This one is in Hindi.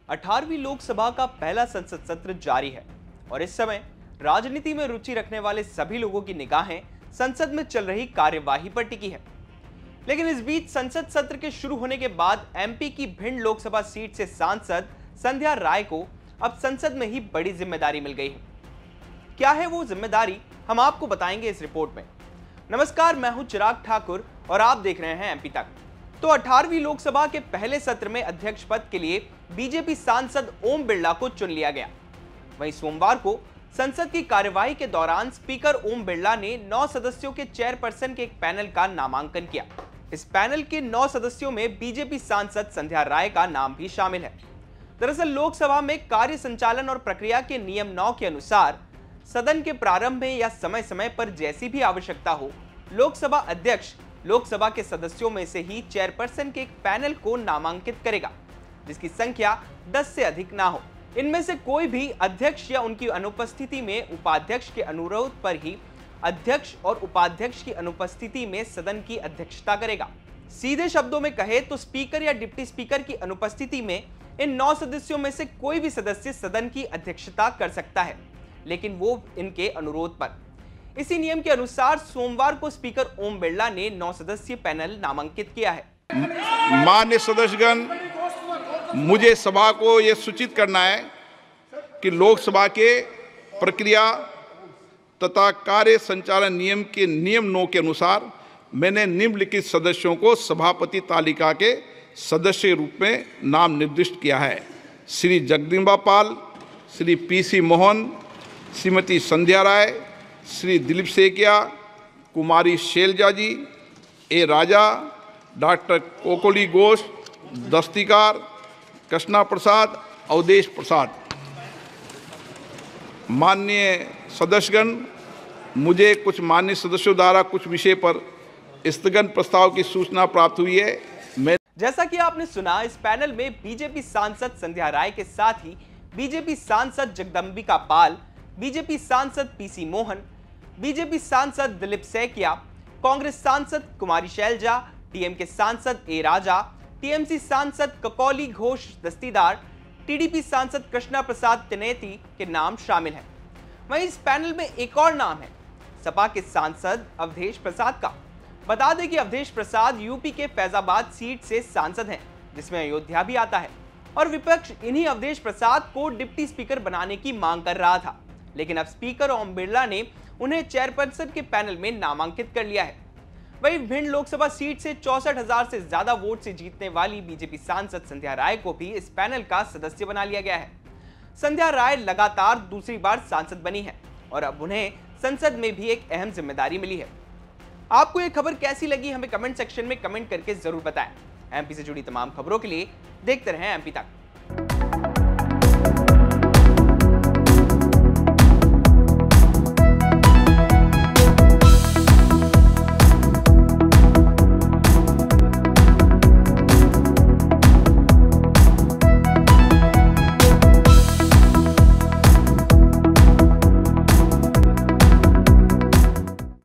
18वीं लोकसभा का पहला संसद सत्र जारी है और इस समय राजनीति में रुचि रखने वाले सभी लोगों की निगाहें संसद में चल रही कार्यवाही पर टिकी है। लेकिन इस बीच संसद सत्र के शुरू होने के बाद एमपी की भिंड लोकसभा सीट से सांसद संध्या राय को अब संसद में ही बड़ी जिम्मेदारी मिल गई है। क्या है वो जिम्मेदारी, हम आपको बताएंगे इस रिपोर्ट में। नमस्कार, मैं हूं चिराग ठाकुर और आप देख रहे हैं एमपी तक। तो 18वीं लोकसभा के पहले सत्र में अध्यक्ष पद के लिए बीजेपी सांसद ओम बिरला को चुन लिया गया। वहीं सोमवार को संसद की कार्यवाही के दौरान स्पीकर ओम बिरला ने 9 सदस्यों के चेयरपर्सन के एक पैनल का नामांकन किया। इस पैनल के 9 सदस्यों में बीजेपी सांसद संध्या राय का नाम भी शामिल है। दरअसल लोकसभा में कार्य संचालन और प्रक्रिया के नियम 9 के अनुसार सदन के प्रारंभ में या समय समय पर जैसी भी आवश्यकता हो, लोकसभा अध्यक्ष लोकसभा के सदस्यों में से ही चेयरपर्सन के एक पैनल को नामांकित करेगा, जिसकी संख्या 10 से अधिक ना हो। इनमें से कोई भी अध्यक्ष या उनकी अनुपस्थिति में उपाध्यक्ष के अनुरोध पर ही अध्यक्ष और उपाध्यक्ष की अनुपस्थिति में सदन की अध्यक्षता करेगा। सीधे शब्दों में कहे तो स्पीकर या डिप्टी स्पीकर की अनुपस्थिति में इन 9 सदस्यों में से कोई भी सदस्य सदन की अध्यक्षता कर सकता है, लेकिन वो इनके अनुरोध पर। इसी नियम के अनुसार सोमवार को स्पीकर ओम बिरला ने 9 सदस्यीय पैनल नामांकित किया है। माननीय सदस्यगण, मुझे सभा को यह सूचित करना है कि लोकसभा के प्रक्रिया तथा कार्य संचालन नियम के नियम 9 के अनुसार मैंने निम्नलिखित सदस्यों को सभापति तालिका के सदस्य रूप में नाम निर्दिष्ट किया है। श्री जगदम्बा पाल, श्री पीसी मोहन, श्रीमती संध्या राय, श्री दिलीप सेकिया, कुमारी शैलजा जी, ए राजा, डॉक्टर कोकोली घोष, दस्तिकार, कृष्णा प्रसाद, अवधेश प्रसाद। माननीय सदस्यगण, मुझे कुछ माननीय सदस्यों द्वारा कुछ विषय पर स्थगन प्रस्ताव की सूचना प्राप्त हुई है। जैसा कि आपने सुना, इस पैनल में बीजेपी सांसद संध्या राय के साथ ही बीजेपी सांसद जगदम्बिका पाल, बीजेपी सांसद पीसी मोहन, बीजेपी सांसद दिलीप सैकिया, कांग्रेस सांसद कुमारी शैलजा, टीएमके सांसद ए राजा, टीएमसी सांसद ककौली घोष दस्तीदार, टीडीपी सांसद कृष्णा प्रसाद तिनेती के नाम शामिल हैं। वहीं इस पैनल में एक और नाम है सपा के सांसद अवधेश प्रसाद का। बता दें कि अवधेश प्रसाद यूपी के फैजाबाद सीट से सांसद हैं, जिसमें अयोध्या भी आता है, और विपक्ष इन्हीं अवधेश प्रसाद को डिप्टी स्पीकर बनाने की मांग कर रहा था। लेकिन अब स्पीकर ओम बिरला ने उन्हें चेयरपर्सन के पैनल में नामांकित कर लिया है। वहीं भिंड लोकसभा सीट से 64,000 से ज्यादा वोट से जीतने वाली बीजेपी सांसद संध्या राय को भी इस पैनल का सदस्य बना लिया गया है। संध्या राय लगातार दूसरी बार सांसद बनी है और अब उन्हें संसद में भी एक अहम जिम्मेदारी मिली है। आपको यह खबर कैसी लगी, हमें कमेंट सेक्शन में कमेंट करके जरूर बताएं। एमपी से जुड़ी तमाम खबरों के लिए देखते रहें एमपी तक।